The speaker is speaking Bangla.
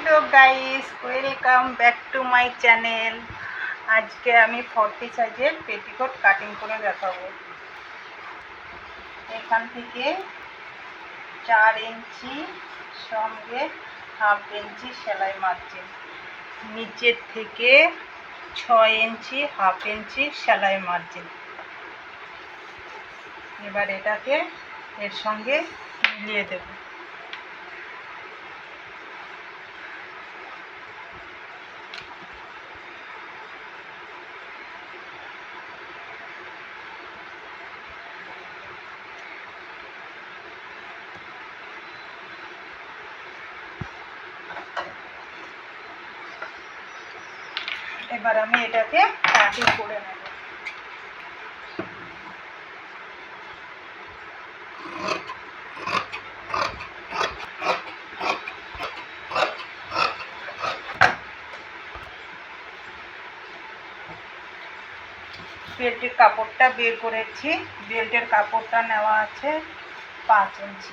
Hello guys, welcome back to my channel. আজকে আমি 40 সাইজের পেটিকোট কাটিং করে দেখাবো। এখান থেকে 4 ইঞ্চি সঙ্গে হাফ ইঞ্চি সেলাই মার্জিন, নিচের থেকে 6 ইঞ্চি হাফ ইঞ্চি সেলাই মার্জিন। এবার এটাকে এর সঙ্গে মিলিয়ে দেব। এবার আমি এটাকে কাটিং করে নেব। বেল্টের কাপড়টা বের করেছি। বেল্টের কাপড়টা নেওয়া আছে 5 ইঞ্চি।